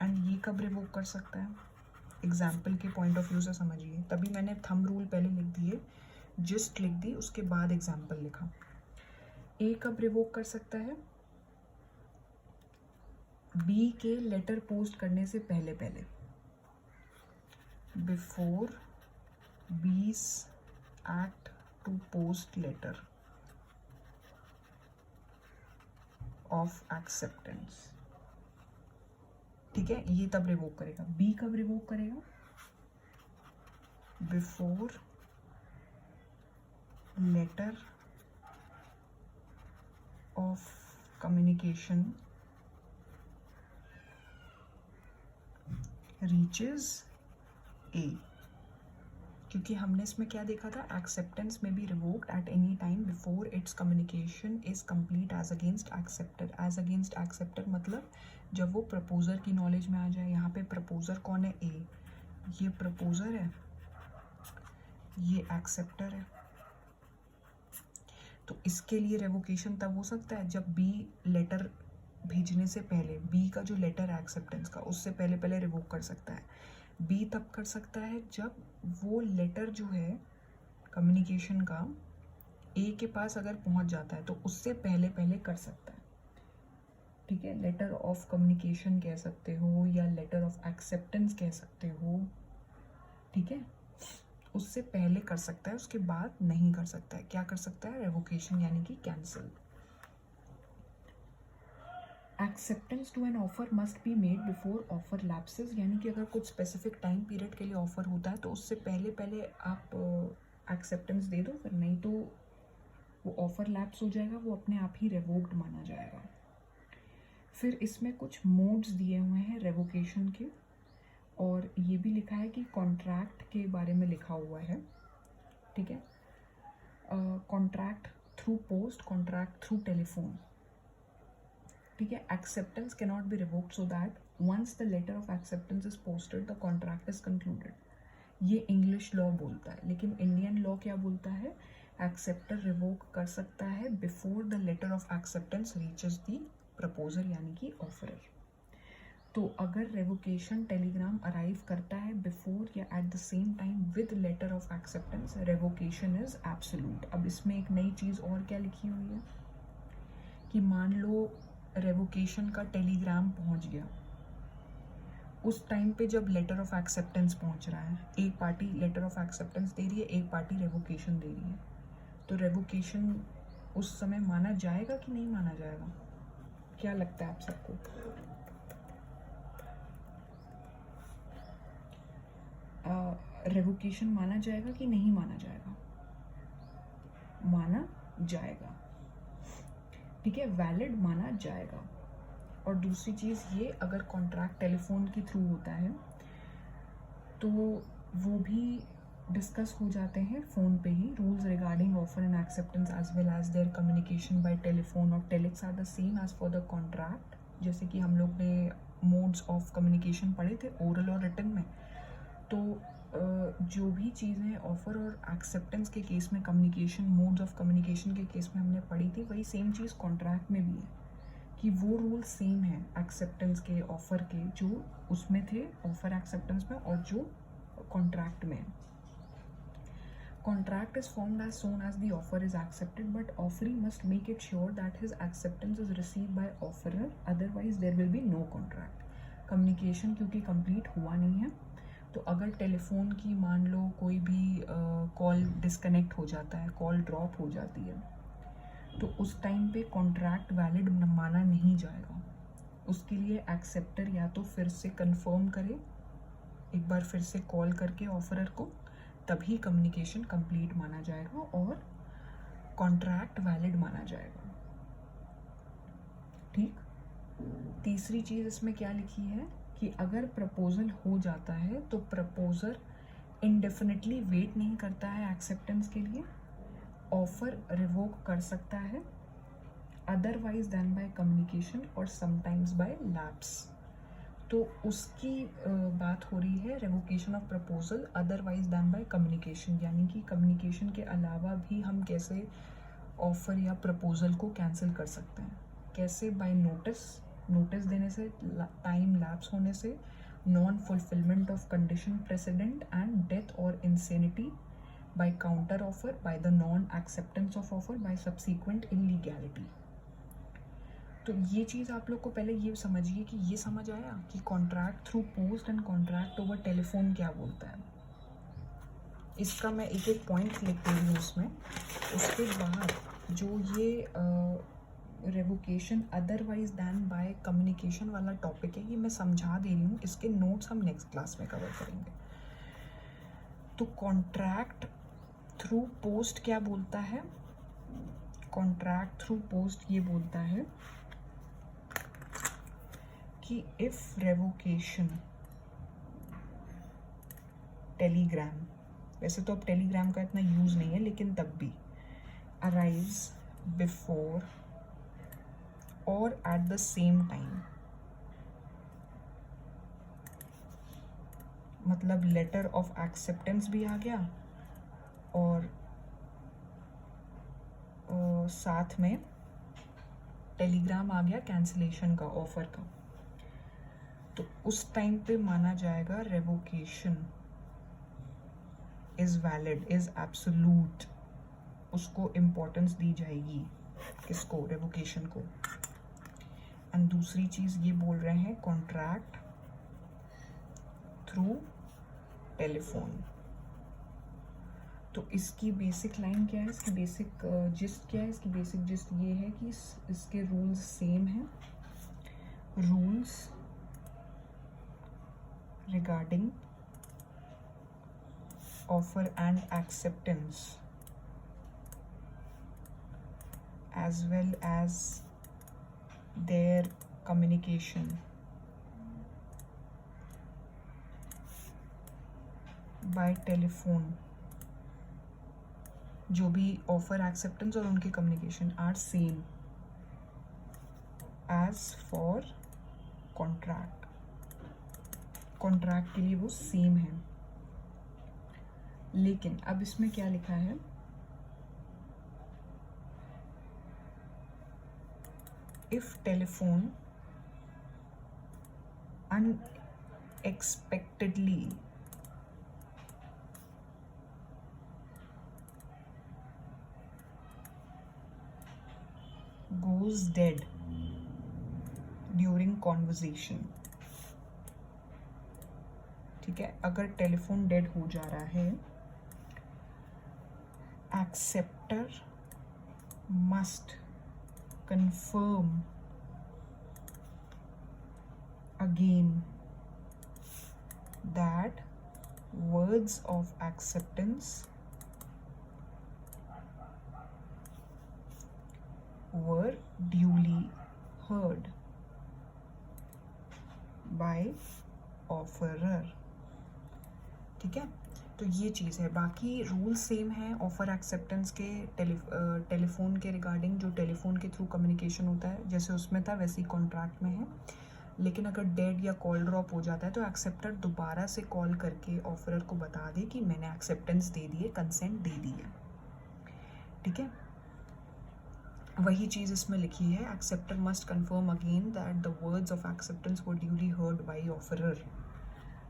एंड ये कब रिवोक कर सकता है? एग्जाम्पल के पॉइंट ऑफ व्यू से समझिए, तभी मैंने थंब रूल पहले लिख दिए, जस्ट लिख दी, उसके बाद एग्जाम्पल लिखा। ए कब रिवोक कर सकता है? बी के लेटर पोस्ट करने से पहले पहले, before B's act to post letter of acceptance, ठीक है, ये तब रिवोक करेगा। बी कब रिवोक करेगा? Before letter of communication reaches A, क्योंकि हमने इसमें क्या देखा था, एक्सेप्टेंस में be revoked at any time before its communication is complete as against acceptor. As against acceptor मतलब जब वो प्रपोजर की नॉलेज में आ जाए। यहाँ पे प्रपोजर कौन है? ए, ये प्रपोजर है, ये एक्सेप्टर है। तो इसके लिए रेवोकेशन तब हो सकता है जब बी लेटर भेजने से पहले, बी का जो लेटर है एक्सेप्टेंस का, उससे पहले रिवोक कर सकता है। बी तब कर सकता है जब वो लेटर जो है कम्युनिकेशन का ए के पास अगर पहुंच जाता है तो उससे पहले पहले कर सकता है, ठीक है। लेटर ऑफ कम्युनिकेशन कह सकते हो या लेटर ऑफ एक्सेप्टेंस कह सकते हो, ठीक है। उससे पहले कर सकता है, उसके बाद नहीं कर सकता है। क्या कर सकता है? रेवोकेशन यानी कि cancel. Acceptance to an offer must be made before offer lapses, यानी कि अगर कुछ स्पेसिफिक टाइम पीरियड के लिए ऑफर होता है तो उससे पहले पहले आप एक्सेप्टेंस दे दो, फिर नहीं तो वो ऑफर लैप्स हो जाएगा, वो अपने आप ही रेवोक्ड माना जाएगा। फिर इसमें कुछ मोड्स दिए हुए हैं रेवोकेशन के, और ये भी लिखा है कि कॉन्ट्रैक्ट के बारे में लिखा हुआ है, ठीक है। Contract through post, contract through telephone, ठीक है। Acceptance can not be revoked so that once the letter of acceptance is posted the contract is concluded. ये इंग्लिश लॉ बोलता है, लेकिन इंडियन लॉ क्या बोलता है? एक्सेप्टर रिवोक कर सकता है before the letter of acceptance reaches the proposer यानी कि ऑफरर। तो अगर रेवोकेशन टेलीग्राम अराइव करता है बिफोर या at the same time with letter of acceptance, revocation is absolute. अब इसमें एक नई चीज़ और क्या लिखी हुई है कि मान लो रेवोकेशन का टेलीग्राम पहुंच गया, उस टाइम पे जब लेटर ऑफ एक्सेप्टेंस पहुंच रहा है, एक पार्टी लेटर ऑफ एक्सेप्टेंस दे रही है, एक पार्टी रेवोकेशन दे रही है, तो रेवोकेशन उस समय माना जाएगा कि नहीं माना जाएगा? क्या लगता है आप सबको? रेवोकेशन माना जाएगा कि नहीं माना जाएगा? माना जाएगा, ठीक है, वैलिड माना जाएगा। और दूसरी चीज़ ये, अगर कॉन्ट्रैक्ट टेलीफोन के थ्रू होता है तो वो भी डिस्कस हो जाते हैं फ़ोन पे ही। Rules regarding offer and acceptance as well as their communication by telephone और telex are the same as for the contract. जैसे कि हम लोग ने मोड्स ऑफ कम्युनिकेशन पढ़े थे ओरल और रिटन में, तो जो भी चीज़ें ऑफ़र और एक्सेप्टेंस के केस में कम्युनिकेशन, मोड्स ऑफ कम्युनिकेशन के केस में हमने पढ़ी थी, वही सेम चीज़ कॉन्ट्रैक्ट में भी है कि वो रूल सेम है एक्सेप्टेंस के, ऑफ़र के, जो उसमें थे ऑफ़र एक्सेप्टेंस में और जो कॉन्ट्रैक्ट में। Contract is formed as soon as the offer is accepted, but offeree must make it sure that his acceptance is received by offerer, otherwise there will be no contract. Communication क्योंकि complete हुआ नहीं है, तो अगर telephone की मान लो कोई भी कॉल डिस्कनेक्ट हो जाता है, कॉल ड्रॉप हो जाती है, तो उस टाइम पे कॉन्ट्रैक्ट वैलिड माना नहीं जाएगा। उसके लिए एक्सेप्टर या तो फिर से कंफर्म करे, एक बार फिर से कॉल करके ऑफरर को, तभी कम्युनिकेशन कंप्लीट माना जाएगा और कॉन्ट्रैक्ट वैलिड माना जाएगा, ठीक। तीसरी चीज़ इसमें क्या लिखी है कि अगर प्रपोजल हो जाता है तो प्रपोजर इंडेफिनिटली वेट नहीं करता है एक्सेप्टेंस के लिए, ऑफर रिवोक कर सकता है अदरवाइज देन बाय कम्युनिकेशन और समटाइम्स बाय लैप्स। तो उसकी बात हो रही है revocation of proposal otherwise then by communication, यानी कि कम्युनिकेशन के अलावा भी हम कैसे ऑफ़र या प्रपोजल को कैंसिल कर सकते हैं। कैसे? बाय नोटिस देने से, टाइम लैप्स होने से, non fulfilment of condition precedent and death और insanity, by counter offer, by the non acceptance of offer, by subsequent illegality. तो ये चीज़ आप लोग को पहले ये समझिए कि ये समझ आया कि contract through post and contract over telephone क्या बोलता है। इसका मैं एक एक पॉइंट लिख रही हूँ उसमें। उसके बाद जो ये revocation otherwise than by communication वाला टॉपिक है, ये मैं समझा दे रही हूँ, इसके नोट्स हम नेक्स्ट क्लास में कवर करेंगे। तो कॉन्ट्रैक्ट थ्रू पोस्ट क्या बोलता है? कॉन्ट्रैक्ट थ्रू पोस्ट ये बोलता है कि इफ रेवोकेशन टेलीग्राम, वैसे तो अब टेलीग्राम का इतना यूज़ नहीं है, लेकिन तब भी अराइव्स बिफोर और एट द सेम टाइम, मतलब लेटर ऑफ एक्सेप्टेंस भी आ गया और साथ में टेलीग्राम आ गया कैंसिलेशन का, ऑफर का, तो उस टाइम पे माना जाएगा revocation is valid, is absolute, उसको इम्पोर्टेंस दी जाएगी, किसको, रेवोकेशन को। एंड दूसरी चीज़ ये बोल रहे हैं कॉन्ट्रैक्ट थ्रू टेलीफोन। तो इसकी बेसिक लाइन क्या है, इसकी बेसिक जिस्ट क्या है, इसकी बेसिक जिस्ट ये है कि इसके रूल्स सेम हैं, rules regarding offer and acceptance as well as their communication by telephone, जो भी ऑफर एक्सेप्टेंस और उनके communication are same as for contract. Contract के लिए वो सेम है। लेकिन अब इसमें क्या लिखा है, if telephone unexpectedly goes dead during conversation, ठीक है, अगर टेलीफोन डेड हो जा रहा है, acceptor must confirm again that words of acceptance were duly heard by offerer। ठीक है, तो ये चीज़ है। बाकी रूल सेम है ऑफ़र एक्सेप्टेंस के, टेलीफोन के रिगार्डिंग, जो टेलीफोन के थ्रू कम्युनिकेशन होता है जैसे उसमें था वैसे ही कॉन्ट्रैक्ट में है। लेकिन अगर डेड या कॉल ड्रॉप हो जाता है तो एक्सेप्टर दोबारा से कॉल करके ऑफरर को बता दे कि मैंने एक्सेप्टेंस दे दी है, कंसेंट दे दी है। ठीक है, वही चीज़ इसमें लिखी है, acceptor must confirm again that the words of acceptance were duly heard by offeror.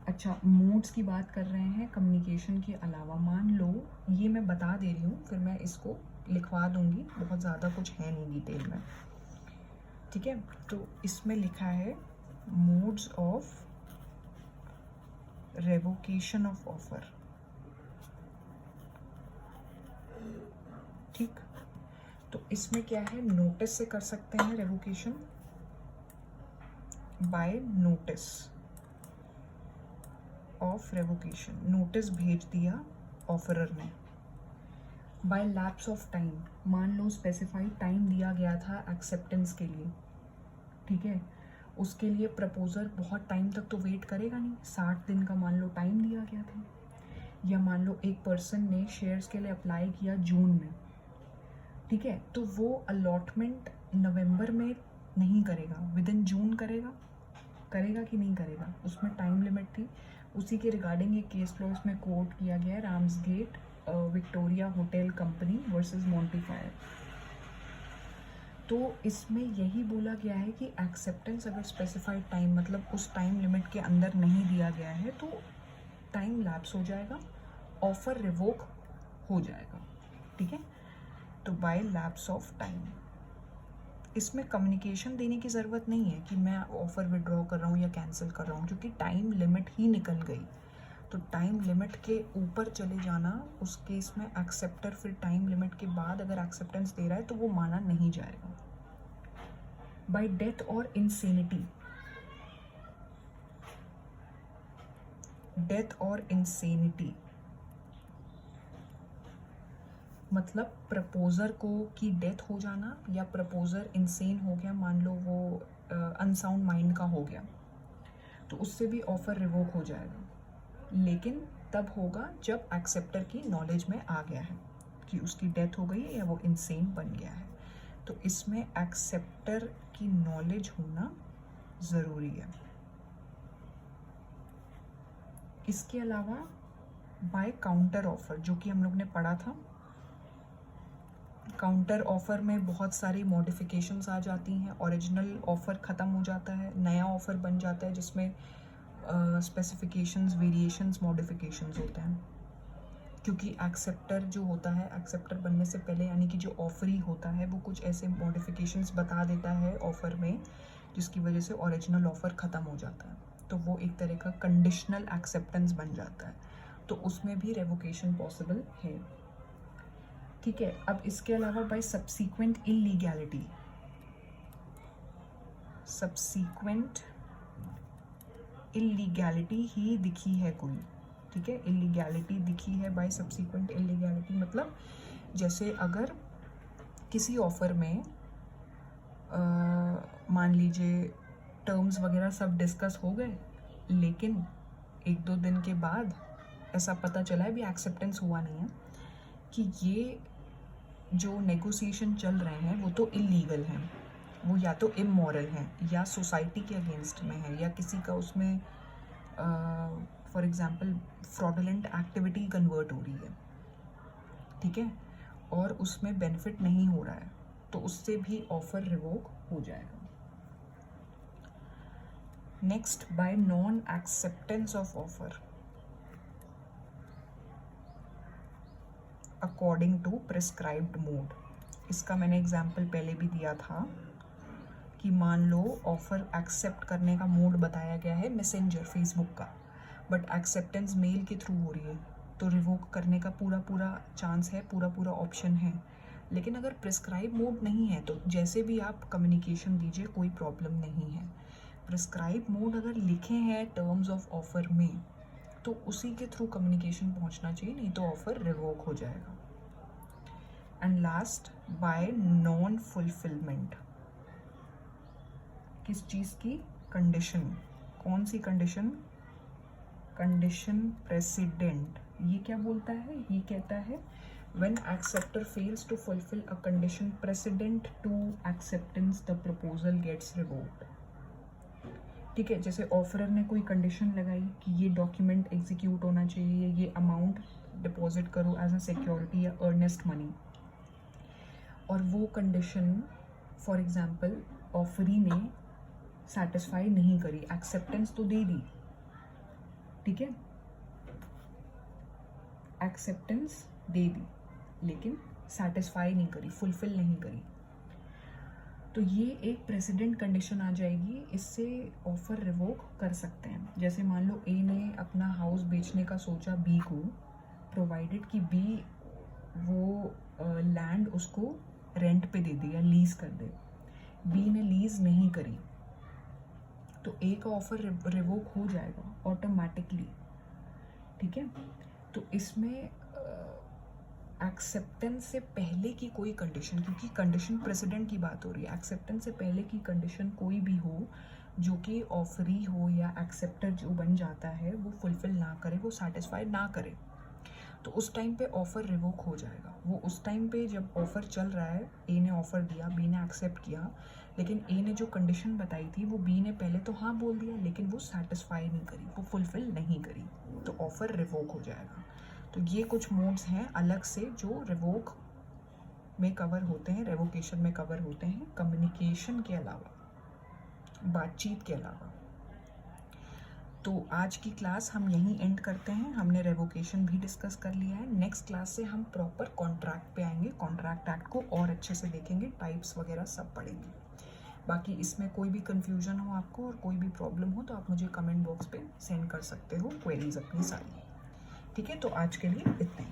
अच्छा, मोड्स की बात कर रहे हैं कम्युनिकेशन के अलावा। मान लो ये मैं बता दे रही हूँ, फिर मैं इसको लिखवा दूँगी, बहुत ज़्यादा कुछ है नहीं डिटेल में। ठीक है, तो इसमें लिखा है modes of revocation of offer. ठीक, तो इसमें क्या है, नोटिस से कर सकते हैं revocation, by notice of revocation, notice भेज दिया ऑफरर ने। बाय लैप्स ऑफ टाइम, मान लो स्पेसिफाइड टाइम दिया गया था एक्सेप्टेंस के लिए। ठीक है, उसके लिए प्रपोजर बहुत टाइम तक तो वेट करेगा नहीं, 60 दिन का मान लो टाइम दिया गया था। या मान लो एक पर्सन ने शेयर्स के लिए अप्लाई किया जून में, ठीक है, तो वो अलॉटमेंट नवंबर में नहीं करेगा, विद इन जून करेगा कि नहीं करेगा, उसमें टाइम लिमिट थी। उसी के रिगार्डिंग एक केस लॉ इसमें कोट किया गया है, राम्सगेट विक्टोरिया होटल कंपनी वर्सेस मॉन्टीफायर। तो इसमें यही बोला गया है कि एक्सेप्टेंस अगर स्पेसिफाइड टाइम, मतलब उस टाइम लिमिट के अंदर नहीं दिया गया है तो टाइम लैप्स हो जाएगा, ऑफर रिवोक हो जाएगा। ठीक है, तो बाय लैप्स ऑफ टाइम। इसमें कम्युनिकेशन देने की ज़रूरत नहीं है कि मैं ऑफ़र विड्रॉ कर रहा हूँ या कैंसिल कर रहा हूँ, क्योंकि टाइम लिमिट ही निकल गई। तो टाइम लिमिट के ऊपर चले जाना, उस केस में एक्सेप्टर फिर टाइम लिमिट के बाद अगर एक्सेप्टेंस दे रहा है तो वो माना नहीं जाएगा। बाय डेथ और इंसेनिटी, डेथ और इंसेनिटी मतलब प्रपोजर को की डेथ हो जाना या प्रपोजर इंसेन हो गया, मान लो वो अनसाउंड माइंड का हो गया, तो उससे भी ऑफर रिवोक हो जाएगा। लेकिन तब होगा जब एक्सेप्टर की नॉलेज में आ गया है कि उसकी डेथ हो गई है या वो इंसेन बन गया है। तो इसमें एक्सेप्टर की नॉलेज होना ज़रूरी है। इसके अलावा बाय काउंटर ऑफर, जो कि हम लोग ने पढ़ा था, काउंटर ऑफ़र में बहुत सारी मॉडिफिकेशंस आ जाती हैं। ओरिजिनल ऑफ़र ख़त्म हो जाता है, नया ऑफ़र बन जाता है जिसमें स्पेसिफिकेशंस, वेरिएशंस, मॉडिफिकेशंस होते हैं। क्योंकि एक्सेप्टर जो होता है, एक्सेप्टर बनने से पहले यानी कि जो ऑफरी होता है वो कुछ ऐसे मॉडिफिकेशंस बता देता है ऑफ़र में, जिसकी वजह से ओरिजिनल ऑफ़र ख़त्म हो जाता है, तो वो एक तरह का कंडीशनल एक्सेप्टेंस बन जाता है, तो उसमें भी रेवोकेशन पॉसिबल है। ठीक है, अब इसके अलावा by subsequent illegality, subsequent illegality ही दिखी है कोई, ठीक है, इलीगैलिटी दिखी है बाय सब्सीक्वेंट इलीगैलिटी मतलब जैसे अगर किसी ऑफ़र में मान लीजिए टर्म्स वगैरह सब डिस्कस हो गए, लेकिन 1-2 दिन के बाद ऐसा पता चला है, भी एक्सेप्टेंस हुआ नहीं है, कि ये जो नेगोशिएशन चल रहे हैं वो तो इलीगल हैं, वो या तो इमोरल हैं या सोसाइटी के अगेंस्ट में है, या किसी का उसमें for example fraudulent activity convert हो रही है, ठीक है, और उसमें बेनिफिट नहीं हो रहा है, तो उससे भी ऑफर रिवोक हो जाएगा। Next, by non acceptance of offer according to prescribed mode. इसका मैंने एग्जाम्पल पहले भी दिया था कि मान लो ऑफ़र एक्सेप्ट करने का मोड बताया गया है मैसेंजर फेसबुक का, बट एक्सेप्टेंस मेल के थ्रू हो रही है, तो रिवोक करने का पूरा चांस है, पूरा ऑप्शन है। लेकिन अगर प्रिस्क्राइब मोड नहीं है तो जैसे भी आप कम्युनिकेशन दीजिए कोई प्रॉब्लम नहीं है। प्रिस्क्राइब मोड अगर लिखे हैं टर्म्स ऑफ ऑफ़र में तो उसी के थ्रू कम्युनिकेशन पहुंचना चाहिए, नहीं तो ऑफ़र रिवोक हो जाएगा। And last, bye non fulfilment, किस चीज़ की? कंडीशन। कौन सी कंडीशन? Condition president. ये क्या बोलता है? ये कहता है when acceptor fails to fulfil a condition precedent to acceptance the proposal gets revoked. ठीक है, जैसे ऑफरर ने कोई कंडीशन लगाई कि ये डॉक्यूमेंट एग्जीक्यूट होना चाहिए, ये अमाउंट डिपॉजिट करो एज अ सिक्योरिटी या अर्नेस्ट मनी, और वो कंडीशन फॉर एग्जांपल ऑफरी ने सेटिस्फाई नहीं करी, एक्सेप्टेंस तो दे दी, ठीक है, एक्सेप्टेंस दे दी लेकिन सेटिस्फाई नहीं करी, फुलफिल नहीं करी, तो ये एक प्रेसिडेंट कंडीशन आ जाएगी, इससे ऑफर रिवोक कर सकते हैं। जैसे मान लो ए ने अपना हाउस बेचने का सोचा बी को, प्रोवाइडेड कि बी वो लैंड उसको रेंट पे दे दे या लीज कर दे, बी ने लीज नहीं करी, तो ए का ऑफर रिवोक हो जाएगा ऑटोमेटिकली, ठीक है। तो इसमें एक्सेप्टेंस से पहले की कोई कंडीशन, क्योंकि कंडीशन प्रेसिडेंट की बात हो रही है, एक्सेप्टेंस से पहले की कंडीशन कोई भी हो जो कि ऑफरी हो या एक्सेप्टर जो बन जाता है वो फुलफिल ना करे, वो सेटिस्फाई ना करे, तो उस टाइम पे ऑफ़र रिवोक हो जाएगा। वो उस टाइम पे जब ऑफ़र चल रहा है, ए ने ऑफ़र दिया, बी ने एक्सेप्ट किया, लेकिन ए ने जो कंडीशन बताई थी वो बी ने पहले तो हाँ बोल दिया लेकिन वो सेटिस्फाई नहीं करी, वो फुलफिल नहीं करी, तो ऑफ़र रिवोक हो जाएगा। तो ये कुछ मोड्स हैं अलग से जो रिवोक में कवर होते हैं, रेवोकेशन में कवर होते हैं, कम्युनिकेशन के अलावा, बातचीत के अलावा। तो आज की क्लास हम यहीं एंड करते हैं, हमने रेवोकेशन भी डिस्कस कर लिया है। नेक्स्ट क्लास से हम प्रॉपर कॉन्ट्रैक्ट पे आएंगे, कॉन्ट्रैक्ट एक्ट को और अच्छे से देखेंगे, टाइप्स वगैरह सब पढ़ेंगे। बाकी इसमें कोई भी कन्फ्यूजन हो आपको और कोई भी प्रॉब्लम हो तो आप मुझे कमेंट बॉक्स पे सेंड कर सकते हो क्वेरीज अपनी सारी, ठीक है। तो आज के लिए इतना ही।